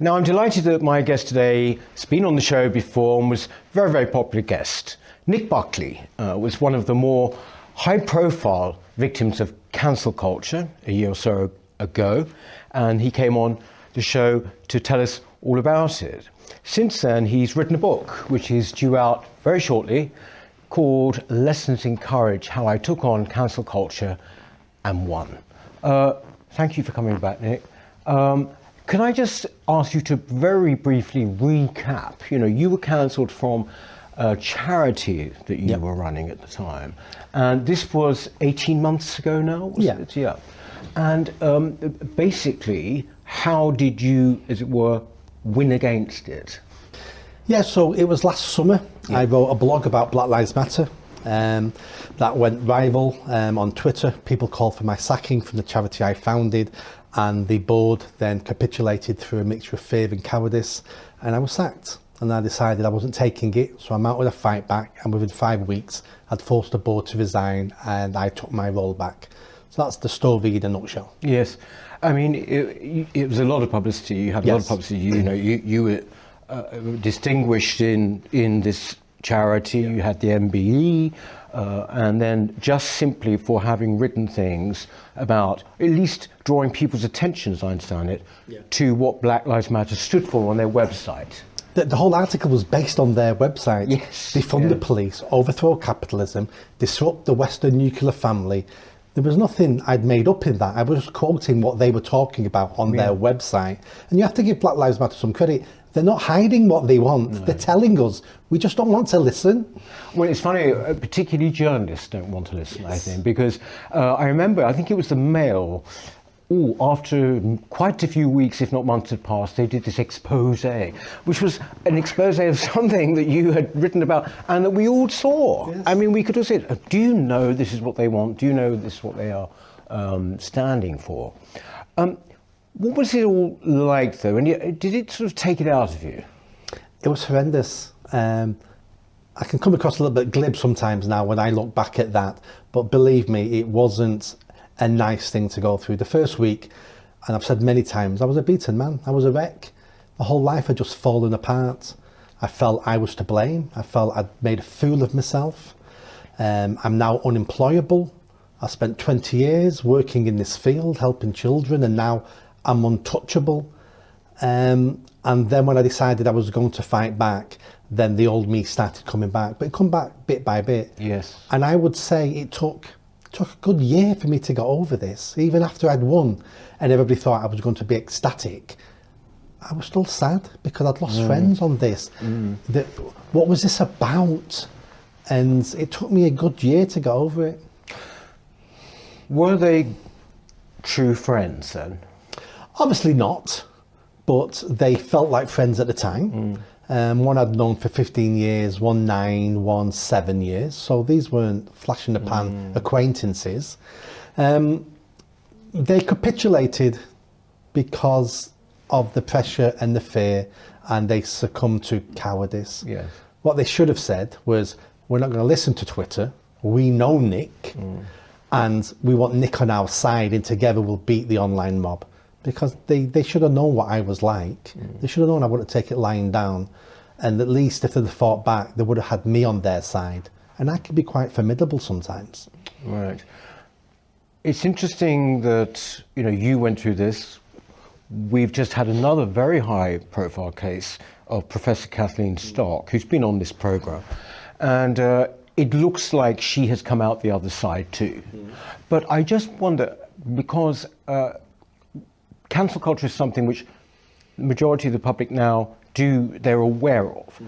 Now, I'm delighted that my guest today has been on the show before and was a very, very popular guest. Nick Buckley was one of the more high-profile victims of cancel culture a year or so ago, and he came on the show to tell us all about it. Since then, he's written a book, which is due out very shortly, called Lessons in Courage, How I Took on Cancel Culture and Won. Thank you for coming back, Nick. Can I just ask you to very briefly recap? You know, you were cancelled from a charity that you were running at the time, and this was 18 months ago now, was it? Yeah. And basically, how did you, as it were, win against it? Yeah, so it was last summer. I wrote a blog about Black Lives Matter. That went viral on Twitter. People called for my sacking from the charity I founded, and the board then capitulated through a mixture of fear and cowardice, and I was sacked. And I decided I wasn't taking it, so I mounted a fight back, and within 5 weeks I'd forced the board to resign and I took my role back. So that's the story in a nutshell. Yes, I mean, it was a lot of publicity. You had a lot of publicity. You know, you were distinguished in this charity. You had the MBE, and then just simply for having written things about at least drawing people's attention, as I understand it, to what Black Lives Matter stood for on their website. The whole article was based on their website. Yes. Defund the police, overthrow capitalism, disrupt the Western nuclear family. There was nothing I'd made up in that. I was just quoting what they were talking about on their website. And you have to give Black Lives Matter some credit. They're not hiding what they want. No. They're telling us. We just don't want to listen. Well, it's funny, particularly journalists don't want to listen, I think, because I remember, I think it was the Mail, after quite a few weeks, if not months had passed, they did this expose, which was an expose of something that you had written about and that we all saw. Yes. I mean, we could all say, do you know this is what they want? Do you know this is what they are standing for? What was it all like, though? And did it sort of take it out of you? It was horrendous. I can come across a little bit glib sometimes now when I look back at that, but believe me, it wasn't a nice thing to go through. The first week, and I've said many times, I was a beaten man. I was a wreck. My whole life had just fallen apart. I felt I was to blame. I felt I'd made a fool of myself. I'm now unemployable. I spent 20 years working in this field, helping children, and now I'm untouchable. And then when I decided I was going to fight back, then the old me started coming back. But it come back bit by bit. Yes. And I would say it took a good year for me to get over this. Even after I'd won and everybody thought I was going to be ecstatic, I was still sad because I'd lost friends on this. What was this about? And it took me a good year to get over it. Were they true friends then? Obviously not, but they felt like friends at the time. One I'd known for 15 years, one 9, one 7 years. So these weren't flash in the pan acquaintances. They capitulated because of the pressure and the fear, and they succumbed to cowardice. Yes. What they should have said was, we're not going to listen to Twitter. We know Nick, and we want Nick on our side, and together we'll beat the online mob. Because they should have known what I was like. They should have known I wouldn't take it lying down. And at least if they'd have fought back, they would have had me on their side. And I can be quite formidable sometimes. Right. It's interesting that, you know, you went through this. We've just had another very high profile case of Professor Kathleen Stock, who's been on this program. And it looks like she has come out the other side too. But I just wonder, because cancel culture is something which the majority of the public now they're aware of.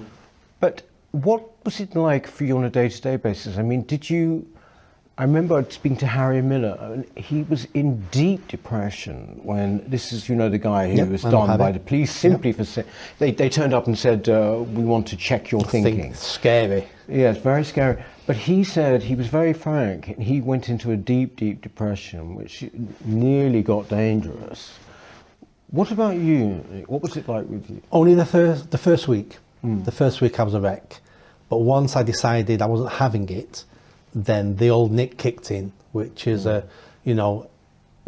But what was it like for you on a day-to-day basis? I mean, I remember speaking to Harry Miller, and he was in deep depression when, this is, you know, the guy who was done by the police simply for saying, they turned up and said, we want to check your thinking. Scary. Yes, very scary. But he said, he was very frank, and he went into a deep, deep depression, which nearly got dangerous. What about you? What was it like with you? Only the first week. The first week I was a wreck. But once I decided I wasn't having it, then the old Nick kicked in, which is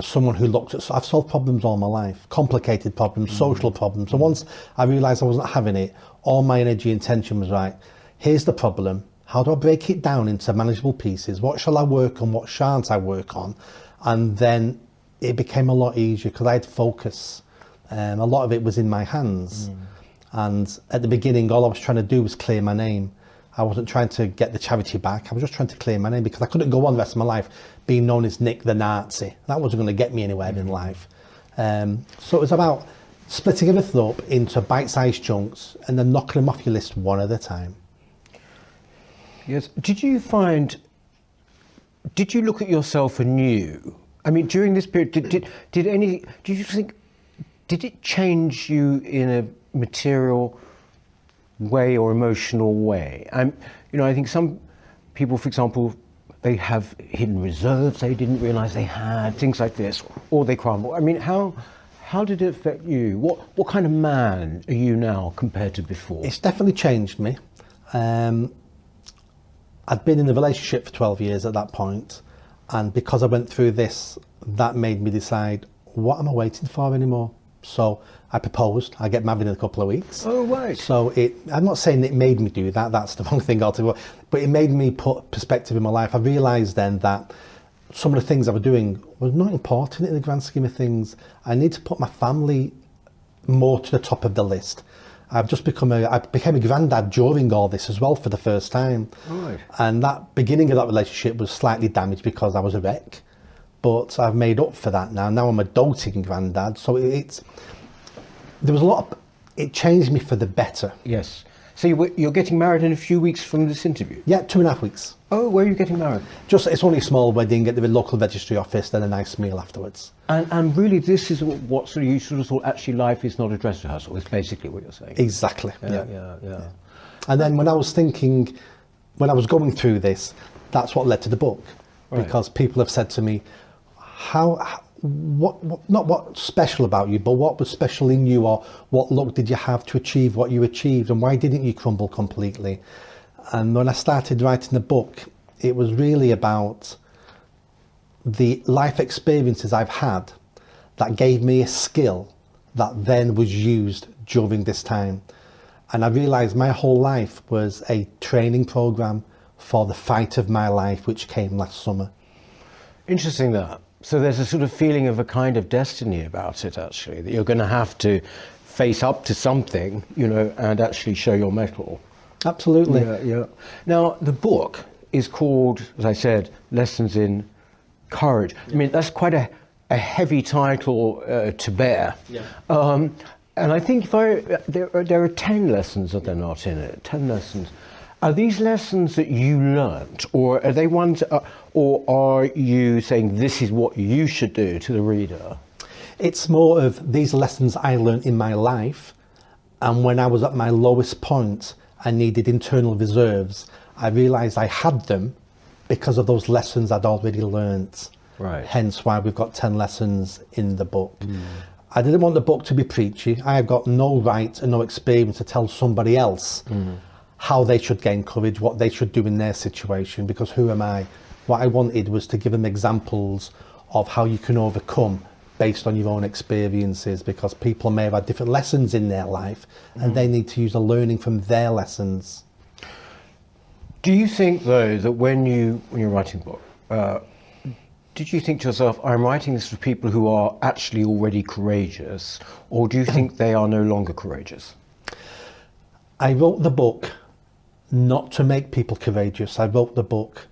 someone who looked at, I've solved problems all my life, complicated problems, social problems. So once I realised I wasn't having it, all my energy and tension was right, here's the problem, how do I break it down into manageable pieces? What shall I work on, what shan't I work on? And then it became a lot easier because I had focus. A lot of it was in my hands. And at the beginning, all I was trying to do was clear my name. I wasn't trying to get the charity back. I was just trying to clear my name because I couldn't go on the rest of my life being known as Nick the Nazi. That wasn't going to get me anywhere in life. So it was about splitting everything up into bite-sized chunks and then knocking them off your list one at a time. Yes. Did you look at yourself anew? I mean, during this period, did you think, did it change you in a material way or emotional way? I think some people, for example, they have hidden reserves they didn't realise they had, things like this, or they crumble. I mean, how did it affect you? What kind of man are you now compared to before? It's definitely changed me. I'd been in a relationship for 12 years at that point, and because I went through this, that made me decide, what am I waiting for anymore? So I proposed. I get married in a couple of weeks. Oh, right. So I'm not saying it made me do that. That's the wrong thing altogether. But it made me put perspective in my life. I realised then that some of the things I was doing was not important in the grand scheme of things. I need to put my family more to the top of the list. I became a granddad during all this as well for the first time. Right. And that beginning of that relationship was slightly damaged because I was a wreck. But I've made up for that now. Now I'm a doting granddad. So it changed me for the better. Yes. So you're getting married in a few weeks from this interview? Yeah, 2.5 weeks. Oh, where are you getting married? It's only a small wedding at the local registry office, then a nice meal afterwards. And really, this is what you sort of thought, actually life is not a dress rehearsal, is basically what you're saying. Exactly. Yeah. And then when I was going through this, that's what led to the book. Right. Because people have said to me, not what's special about you, but what was special in you, or what luck did you have to achieve what you achieved, and why didn't you crumble completely? And when I started writing the book, it was really about the life experiences I've had that gave me a skill that then was used during this time. And I realised my whole life was a training programme for the fight of my life, which came last summer. Interesting that. So there's a sort of feeling of a kind of destiny about it, actually, that you're going to have to face up to something, and actually show your mettle. Absolutely. Yeah. Now, the book is called, as I said, Lessons in Courage. I mean, that's quite a heavy title to bear. Yeah. And I think there are 10 lessons, are there not, in it? 10 lessons. Are these lessons that you learnt, or are they ones, or are you saying this is what you should do to the reader? It's more of these lessons I learned in my life, and when I was at my lowest point, I needed internal reserves. I realised I had them because of those lessons I'd already learnt. Right. Hence why we've got 10 lessons in the book. I didn't want the book to be preachy. I have got no right and no experience to tell somebody else how they should gain courage, what they should do in their situation, because who am I? What I wanted was to give them examples of how you can overcome based on your own experiences, because people may have had different lessons in their life and they need to use the learning from their lessons. Do you think, though, that when you're writing a book, did you think to yourself, I'm writing this for people who are actually already courageous, or do you think they are no longer courageous? I wrote the book not to make people courageous. I wrote the book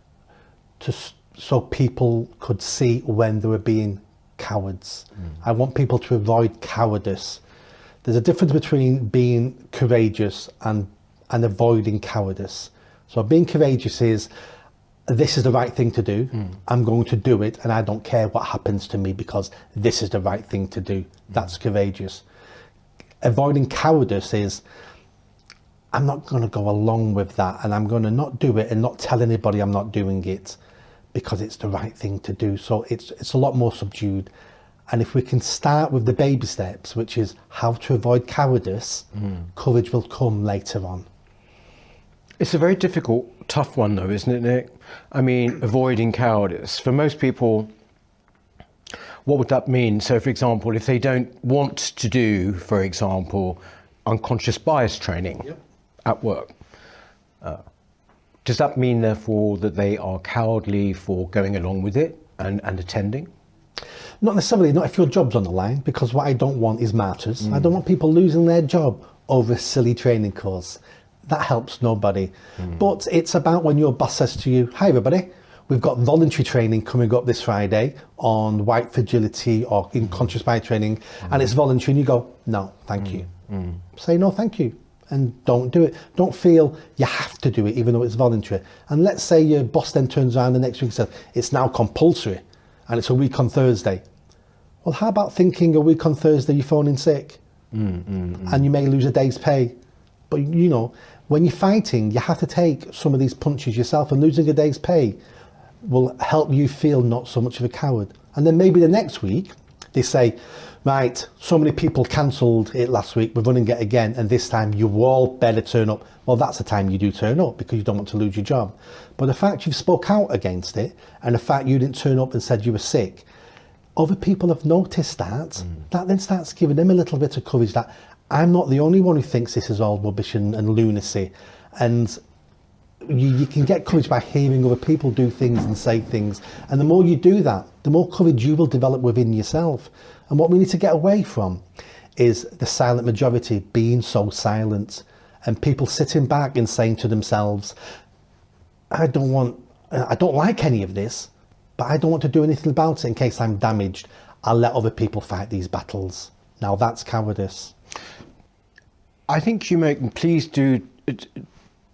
so people could see when they were being cowards. I want people to avoid cowardice. There's a difference between being courageous and avoiding cowardice. So being courageous is, this is the right thing to do. I'm going to do it, and I don't care what happens to me because this is the right thing to do. That's courageous. Avoiding cowardice is, I'm not going to go along with that, and I'm going to not do it and not tell anybody I'm not doing it because it's the right thing to do. So it's a lot more subdued. And if we can start with the baby steps, which is how to avoid cowardice, courage will come later on. It's a very difficult, tough one, though, isn't it, Nick? I mean, avoiding cowardice. For most people, what would that mean? So, for example, if they don't want to do, for example, unconscious bias training at work, does that mean, therefore, that they are cowardly for going along with it and attending? Not necessarily, not if your job's on the line, because what I don't want is martyrs. I don't want people losing their job over a silly training course. That helps nobody. But it's about when your boss says to you, hi everybody, we've got voluntary training coming up this Friday on white fragility or in conscious bias training, and it's voluntary, and you go, no, thank you. Say no, thank you, and don't do it. Don't feel you have to do it, even though it's voluntary. And let's say your boss then turns around the next week and says, it's now compulsory, and it's a week on Thursday. Well, how about thinking a week on Thursday you're phoning sick, and you may lose a day's pay. But you know, when you're fighting, you have to take some of these punches yourself, and losing a day's pay will help you feel not so much of a coward. And then maybe the next week they say, right, so many people cancelled it last week, we're running it again, and this time you all better turn up. Well, that's the time you do turn up, because you don't want to lose your job. But the fact you've spoke out against it, and the fact you didn't turn up and said you were sick, other people have noticed that. That then starts giving them a little bit of courage that I'm not the only one who thinks this is all rubbish and lunacy. And you can get courage by hearing other people do things and say things. And the more you do that, the more courage you will develop within yourself. And what we need to get away from is the silent majority being so silent, and people sitting back and saying to themselves, I don't like any of this, but I don't want to do anything about it in case I'm damaged. I'll let other people fight these battles. Now that's cowardice. I think you make, please do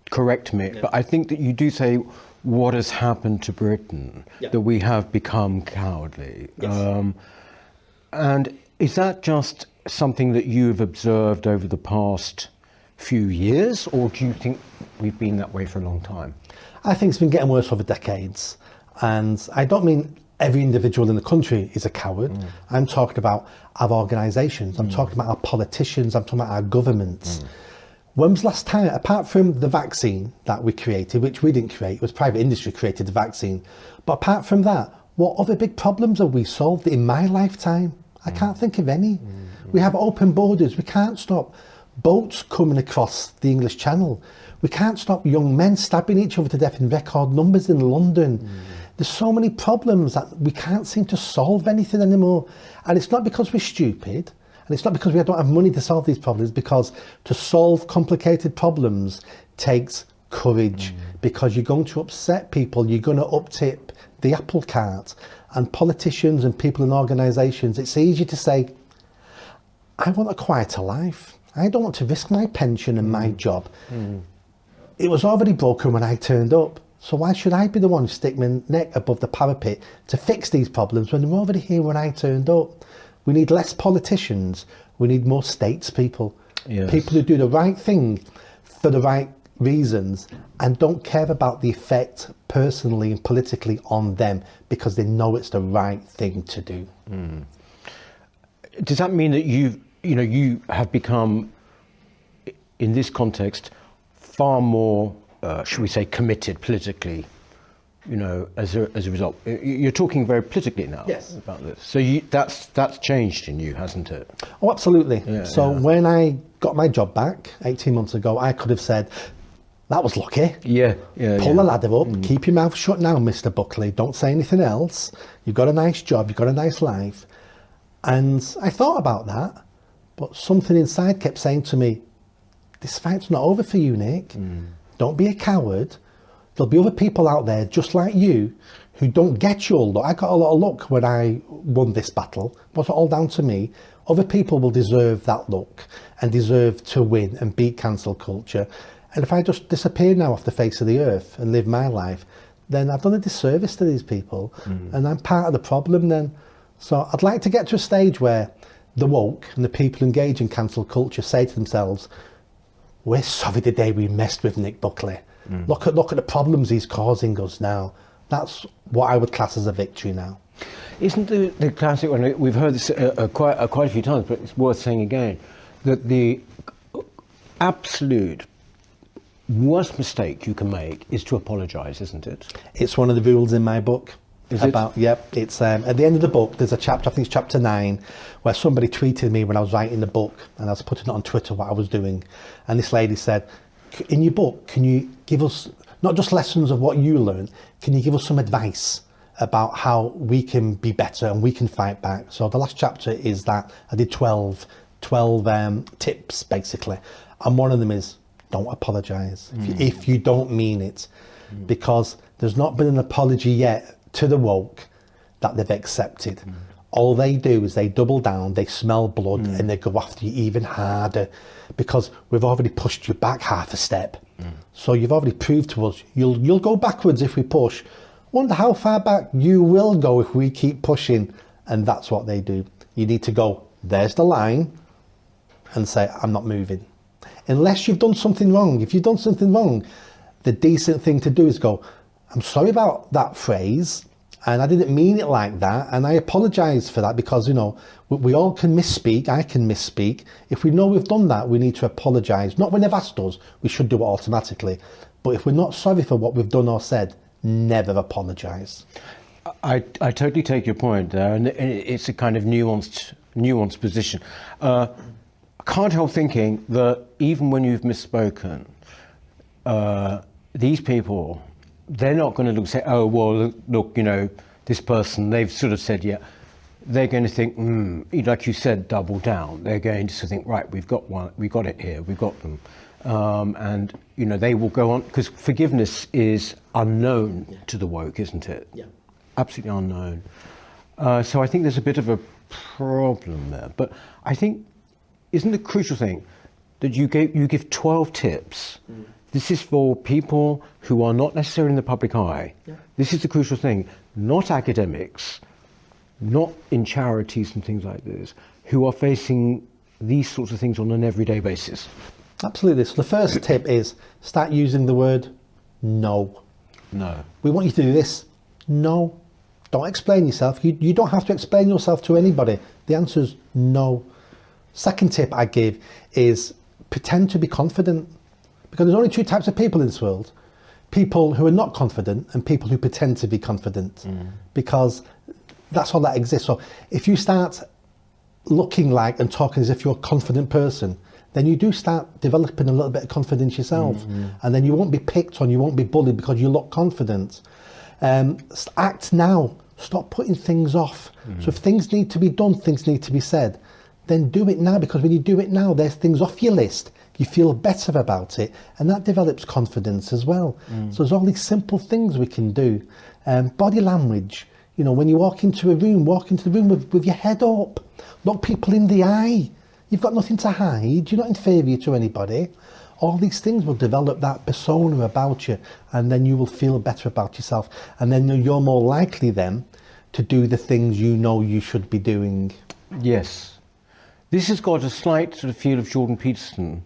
correct me, but I think that you do say what has happened to Britain, that we have become cowardly. Yes. And is that just something that you've observed over the past few years, or do you think we've been that way for a long time? I think it's been getting worse over decades. And I don't mean every individual in the country is a coward. I'm talking about our organisations, I'm talking about our politicians, I'm talking about our governments. When was the last time, apart from the vaccine that we created, which we didn't create, it was private industry created the vaccine, but apart from that, what other big problems have we solved in my lifetime? I can't think of any. We have open borders, we can't stop boats coming across the English Channel. We can't stop young men stabbing each other to death in record numbers in London. There's so many problems that we can't seem to solve anything anymore. And it's not because we're stupid, and it's not because we don't have money to solve these problems, because to solve complicated problems takes courage, because you're going to upset people, you're going to uptip the apple cart. And politicians and people in organisations, it's easy to say, I want a quieter life. I don't want to risk my pension and my job. It was already broken when I turned up. So why should I be the one who stick my neck above the parapet to fix these problems when they're already here when I turned up? We need less politicians. We need more statespeople. People who do the right thing for the right reasons and don't care about the effect personally and politically on them, because they know it's the right thing to do. Does that mean that you have become, in this context, far more, should we say, committed politically, as a result? You're talking very politically now about this. So that's changed in you, hasn't it? Oh, absolutely. When I got my job back 18 months ago, I could have said, that was lucky. Pull the ladder up, keep your mouth shut now, Mr. Buckley. Don't say anything else. You've got a nice job, you've got a nice life. And I thought about that, but something inside kept saying to me, this fight's not over for you, Nick. Don't be a coward. There'll be other people out there just like you who don't get your luck. I got a lot of luck when I won this battle. It wasn't all down to me. Other people will deserve that luck and deserve to win and beat cancel culture. And if I just disappear now off the face of the earth and live my life, then I've done a disservice to these people, and I'm part of the problem then. So I'd like to get to a stage where the woke and the people engaged in cancel culture say to themselves, we're sorry the day we messed with Nick Buckley. Look at the problems he's causing us now. That's what I would class as a victory now. Isn't the classic one, we've heard this quite a few times, but it's worth saying again, that the absolute worst mistake you can make is to apologise, isn't it? It's one of the rules in my book. Is it? Yep, it's at the end of the book. There's a chapter, I think it's chapter 9, where somebody tweeted me when I was writing the book, and I was putting it on Twitter what I was doing, and this lady said, "In your book, can you give us not just lessons of what you learned? Can you give us some advice about how we can be better and we can fight back?" So the last chapter is that I did 12 tips basically, and one of them is don't apologise if you don't mean it, because there's not been an apology yet to the woke that they've accepted. All they do is they double down, they smell blood, and they go after you even harder, because we've already pushed you back half a step. So you've already proved to us you'll go backwards if we push. Wonder how far back you will go if we keep pushing. And that's what they do. You need to go, there's the line, and say, I'm not moving. Unless you've done something wrong. If you've done something wrong, the decent thing to do is go, I'm sorry about that phrase, and I didn't mean it like that, and I apologise for that, because, you know, we all can misspeak, I can misspeak. If we know we've done that, we need to apologise. Not when they've asked us, we should do it automatically. But if we're not sorry for what we've done or said, never apologise. I totally take your point there, and it's a kind of nuanced position. I can't help thinking that even when you've misspoken, these people, they're not going to say, oh, well, look, you know, this person, they've sort of said, yeah. They're going to think, like you said, double down. They're going to think, right, we've got it here, we've got them. And, you know, they will go on, because forgiveness is unknown to the woke, isn't it? Yeah. Absolutely unknown. So I think there's a bit of a problem there. But I think, isn't the crucial thing that you give 12 tips? This is for people who are not necessarily in the public eye. Yeah. This is the crucial thing, not academics, not in charities and things like this, who are facing these sorts of things on an everyday basis. Absolutely. So the first tip is start using the word no. No. We want you to do this. No. Don't explain yourself. You don't have to explain yourself to anybody. The answer is no. Second tip I give is pretend to be confident. Because there's only two types of people in this world. People who are not confident and people who pretend to be confident. Because that's all that exists. So if you start looking like and talking as if you're a confident person, then you do start developing a little bit of confidence yourself. And then you won't be picked on, you won't be bullied because you look confident. Act now. Stop putting things off. So if things need to be done, things need to be said, then do it now, because when you do it now, there's things off your list. You feel better about it, and that develops confidence as well. So there's all these simple things we can do. Body language, you know, when you walk into the room with your head up. Look people in the eye. You've got nothing to hide. You're not inferior to anybody. All these things will develop that persona about you, and then you will feel better about yourself. And then you're more likely then to do the things you know you should be doing. Yes. This has got a slight sort of feel of Jordan Peterson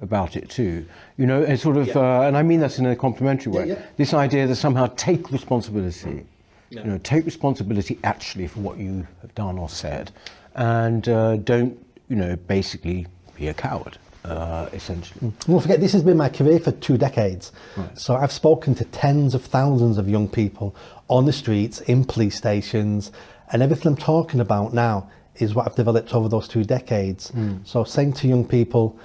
about it too, you know, and sort of, and I mean that in a complimentary way. This idea that somehow take responsibility, you know, take responsibility actually for what you have done or said, and don't, you know, basically be a coward, essentially. Don't forget, this has been my career for 2 decades. Right. So I've spoken to tens of thousands of young people on the streets, in police stations, and everything I'm talking about now is what I've developed over those 2 decades. So saying to young people,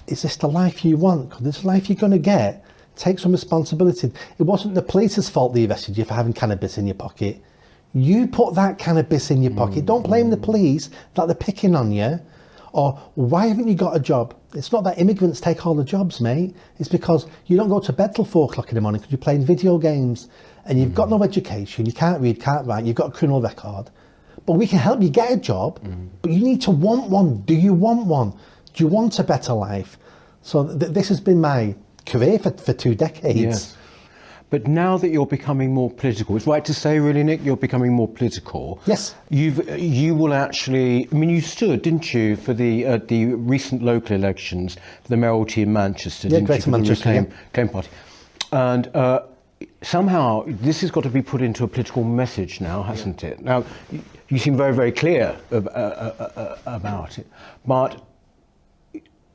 is this the life you want? Because this life you're going to get. Take some responsibility. It wasn't the police's fault they arrested you for having cannabis in your pocket. You put that cannabis in your pocket. Don't blame the police that they're picking on you. Or why haven't you got a job? It's not that immigrants take all the jobs, mate. It's because you don't go to bed till 4 o'clock in the morning because you're playing video games and you've got no education. You can't read, can't write. You've got a criminal record. But we can help you get a job, but you need to want one. Do you want one? Do you want a better life? So this has been my career for 2 decades. Yes. But now that you're becoming more political, it's right to say, really, Nick, you're becoming more political. Yes. You will actually, I mean, you stood, didn't you, for the recent local elections, for the mayoralty in Manchester, didn't you? Greater Manchester, Reclaim Party. And somehow this has got to be put into a political message now, hasn't it? Now, you seem very, very clear about it. But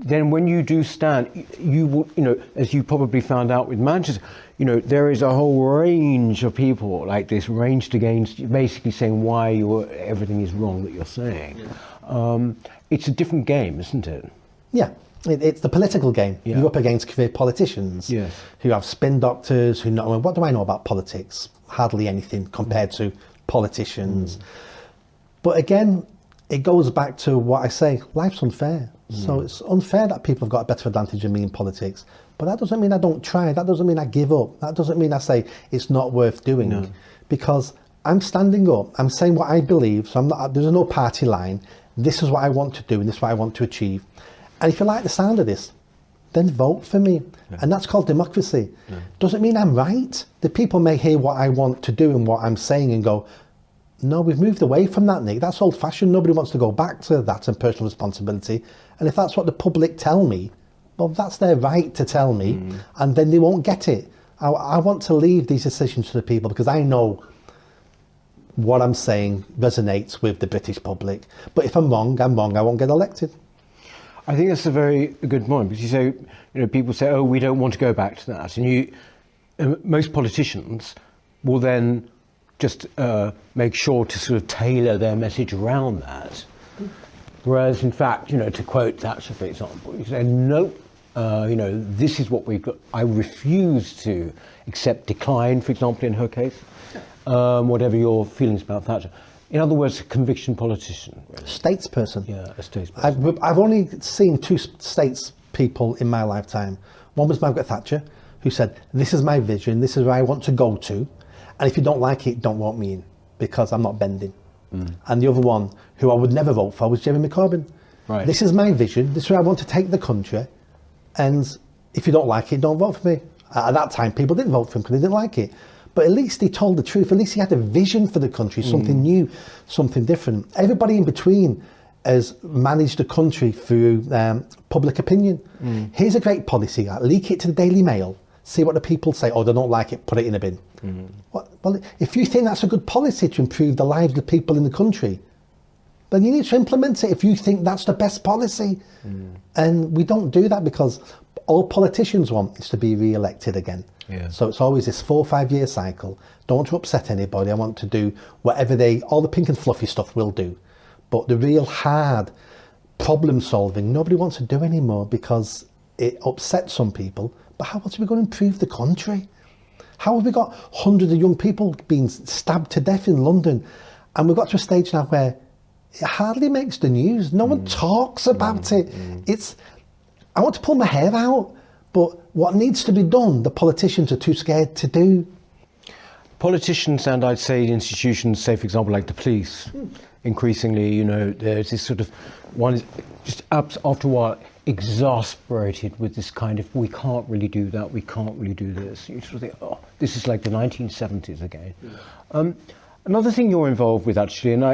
then when you do stand, you will, as you probably found out with Manchester, there is a whole range of people like this ranged against you, basically saying why everything is wrong that you're saying. Yeah. It's a different game, isn't it? Yeah, it's the political game. Yeah. You're up against career politicians who have spin doctors, who know, what do I know about politics? Hardly anything compared to politicians. But again, it goes back to what I say, life's unfair. So it's unfair that people have got a better advantage than me in politics. But that doesn't mean I don't try. That doesn't mean I give up. That doesn't mean I say it's not worth doing. No. Because I'm standing up, I'm saying what I believe, so there's no party line. This is what I want to do and this is what I want to achieve. And if you like the sound of this, then vote for me. Yeah. And that's called democracy. Yeah. Doesn't mean I'm right. The people may hear what I want to do and what I'm saying and go, no, we've moved away from that, Nick. That's old fashioned. Nobody wants to go back to that and personal responsibility. And if that's what the public tell me, well, that's their right to tell me, and then they won't get it. I want to leave these decisions to the people because I know what I'm saying resonates with the British public. But if I'm wrong, I won't get elected. I think that's a very good point, because you say, people say, oh, we don't want to go back to that. And most politicians will then just make sure to sort of tailor their message around that. Whereas, in fact, to quote Thatcher, for example, you say, nope, this is what we've got. I refuse to accept decline, for example, in her case, whatever your feelings about Thatcher. In other words, a conviction politician. Really. Statesperson. Yeah, a statesperson. I've only seen two statespeople in my lifetime. One was Margaret Thatcher, who said, this is my vision, this is where I want to go to, and if you don't like it, don't vote me in, because I'm not bending. And the other one, who I would never vote for, was Jeremy Corbyn. Right. This is my vision, this is where I want to take the country, and if you don't like it, don't vote for me. At that time, people didn't vote for him because they didn't like it. But at least he told the truth. At least he had a vision for the country, something new, something different. Everybody in between has managed the country through public opinion. Here's a great policy. Leak it to the Daily Mail. See what the people say. Oh, they don't like it, put it in a bin. Well, if you think that's a good policy to improve the lives of the people in the country, then you need to implement it if you think that's the best policy. And we don't do that because all politicians want is to be re-elected again. Yeah. So it's always this 4 or 5 year cycle. Don't want to upset anybody. I want to do whatever all the pink and fluffy stuff will do. But the real hard problem solving, nobody wants to do anymore because it upsets some people. But how else are we going to improve the country? How have we got hundreds of young people being stabbed to death in London? And we've got to a stage now where it hardly makes the news. No one talks about it. I want to pull my hair out, but what needs to be done, the politicians are too scared to do. Politicians and I'd say institutions, say for example like the police, increasingly, there's this sort of one is just after a while exasperated with this kind of we can't really do that, we can't really do this. You sort of think, oh, this is like the 1970s again. Another thing you're involved with actually, and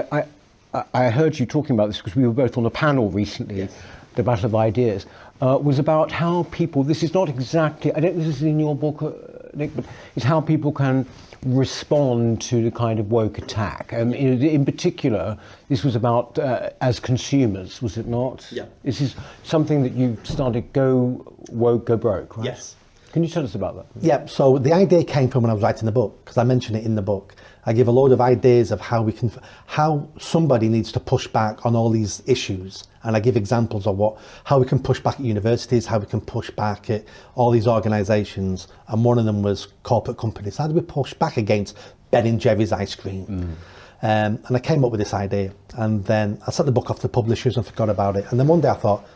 I heard you talking about this because we were both on a panel recently, the Battle of Ideas, was about how people, this is not exactly, I don't think this is in your book, Nick, but it's how people can respond to the kind of woke attack. In particular, this was about as consumers, was it not? Yeah. This is something that you started Go Woke, Go Broke, right? Yes. Can you tell us about that? Yeah, so the idea came from when I was writing the book, because I mention it in the book. I give a load of ideas of how somebody needs to push back on all these issues. And I give examples of how we can push back at universities, how we can push back at all these organisations. And one of them was corporate companies. How do we push back against Ben & Jerry's ice cream? And I came up with this idea. And then I sent the book off to publishers and forgot about it. And then one day I thought,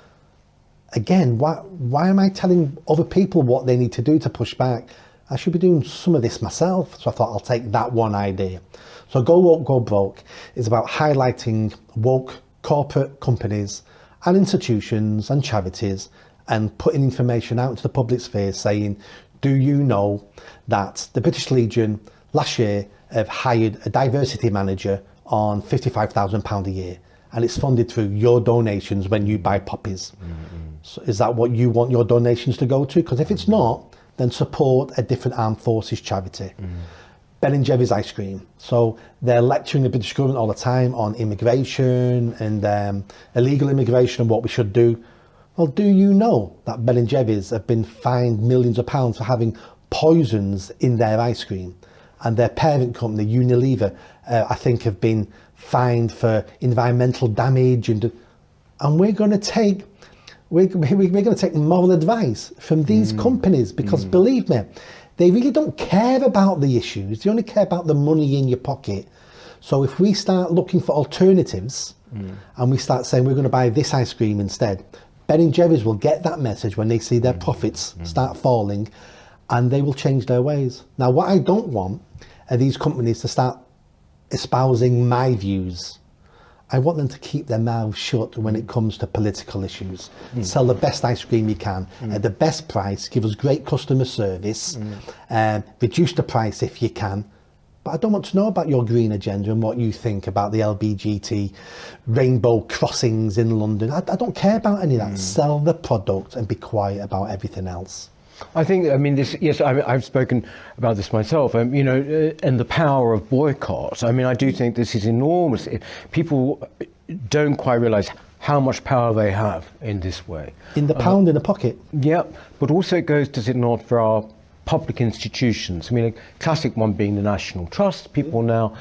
again, why am I telling other people what they need to do to push back? I should be doing some of this myself. So I thought I'll take that one idea. So Go Woke, Go Broke is about highlighting woke corporate companies and institutions and charities and putting information out into the public sphere saying, do you know that the British Legion last year have hired a diversity manager on £55,000 a year, and it's funded through your donations when you buy poppies. So is that what you want your donations to go to? Because if it's not, then support a different armed forces charity. Ben & Jerry's ice cream. So they're lecturing the British government all the time on immigration and illegal immigration and what we should do. Well, do you know that Ben and Jerry's have been fined millions of pounds for having poisons in their ice cream? And their parent company, Unilever, I think have been fined for environmental damage. And we're going to take moral advice from these companies, because believe me, they really don't care about the issues. They only care about the money in your pocket. So if we start looking for alternatives and we start saying we're going to buy this ice cream instead, Ben and Jerry's will get that message when they see their profits start falling, and they will change their ways. Now, what I don't want are these companies to start espousing my views. I want them to keep their mouths shut when it comes to political issues. Sell the best ice cream you can at the best price, give us great customer service, reduce the price if you can. But I don't want to know about your green agenda and what you think about the LBGT rainbow crossings in London. I don't care about any of that. Sell the product and be quiet about everything else. I think, I've spoken about this myself, and the power of boycott. I mean, I do think this is enormous. People don't quite realise how much power they have in this way. In the pound in the pocket. Yeah, but also it goes, does it not, for our public institutions? I mean, a classic one being the National Trust. People now,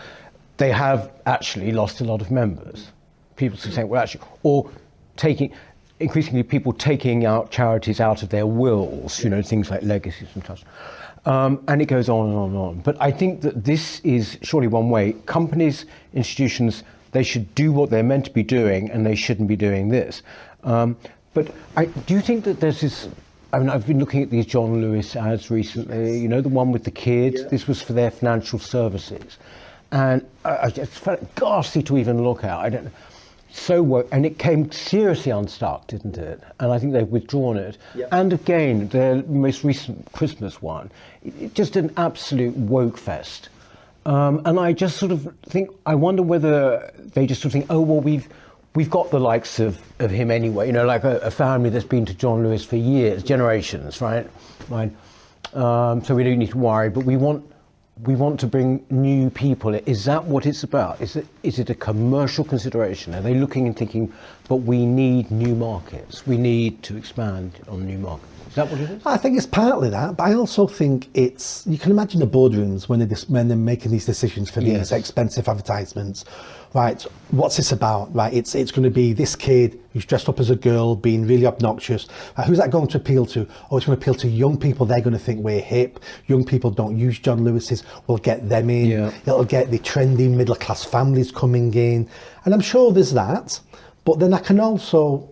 they have actually lost a lot of members. People saying, well, actually, or increasingly people taking out charities out of their wills, things like legacies and trusts. And it goes on and on and on. But I think that this is surely one way. Companies, institutions, they should do what they're meant to be doing, and they shouldn't be doing this. But do you think that there's this, I've been looking at these John Lewis ads recently, the one with the kids. Yeah. This was for their financial services. And I just felt ghastly to even look at. I don't know. And it came seriously unstuck, didn't it? And I think they've withdrawn it. Yep. And again, their most recent Christmas one, just an absolute woke fest. And I just sort of think, I wonder whether they just sort of think, oh, well, we've got the likes of him anyway, like a family that's been to John Lewis for years, generations, right? So we don't need to worry, but we want to bring new people. Is that what it's about? Is it a commercial consideration? Are they looking and thinking, but we need new markets. We need to expand on new markets. Is that what it is? I think it's partly that, but I also think you can imagine the boardrooms when they're making these decisions for these expensive advertisements. Right, what's this about? Right, it's going to be this kid who's dressed up as a girl being really obnoxious. Who's that going to appeal to? Oh, it's going to appeal to young people. They're going to think we're hip. Young people don't use John Lewis's. We'll get them in. Yeah. It'll get the trendy middle class families coming in. And I'm sure there's that. But then I can also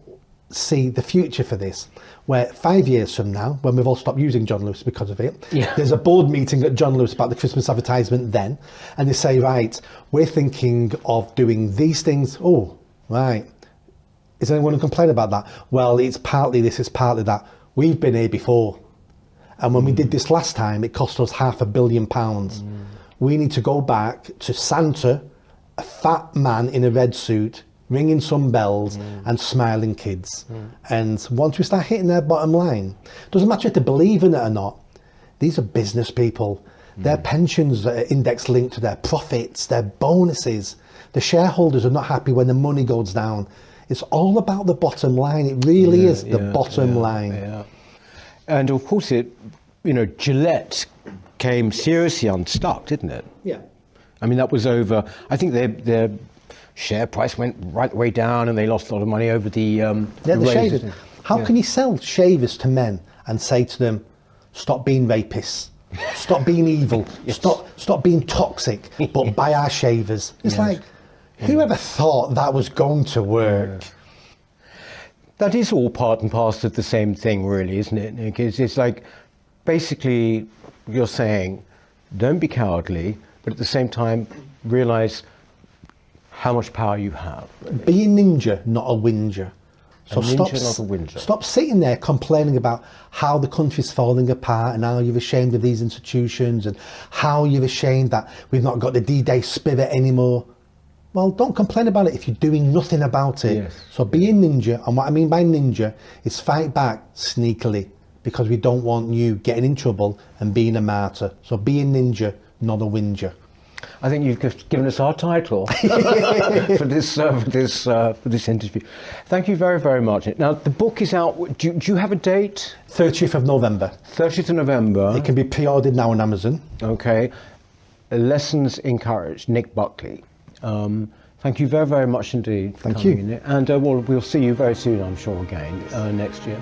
see the future for this, where 5 years from now, when we've all stopped using John Lewis because of it, there's a board meeting at John Lewis about the Christmas advertisement then, and they say, right, we're thinking of doing these things. Oh, right. Is anyone who complain about that? Well, it's partly this, it's partly that. We've been here before. And when we did this last time, it cost us £500 million. We need to go back to Santa, a fat man in a red suit, ringing some bells and smiling kids. And once we start hitting their bottom line, doesn't matter if they believe in it or not, these are business people. Their pensions are index linked to their profits, their bonuses. The shareholders are not happy when the money goes down. It's all about the bottom line. It really is the bottom line. Yeah. And of course Gillette came seriously unstuck, didn't it? Yeah. I mean, that was over, I think their share price went right the way down, and they lost a lot of money over the shavers. How can you sell shavers to men and say to them, stop being rapists, stop being evil, stop being toxic, but buy our shavers? It's like, whoever thought that was going to work? That is all part and parcel of the same thing, really, isn't it, Nick? It's like, basically, you're saying, don't be cowardly, but at the same time, realise how much power you have. Really. Be a ninja, not a whinger. So stop sitting there complaining about how the country's falling apart and how you're ashamed of these institutions and how you're ashamed that we've not got the D-Day spirit anymore. Well, don't complain about it if you're doing nothing about it. Yes. So be a ninja, and what I mean by ninja is fight back sneakily, because we don't want you getting in trouble and being a martyr. So be a ninja, not a whinger. I think you've given us our title for this interview. Thank you very, very much. Now, the book is out. Do you have a date? 30th of November. 30th of November. It can be pre-ordered now on Amazon. Okay. Lessons Encouraged, Nick Buckley. Thank you very, very much indeed. Thank you. And we'll see you very soon, I'm sure, again next year.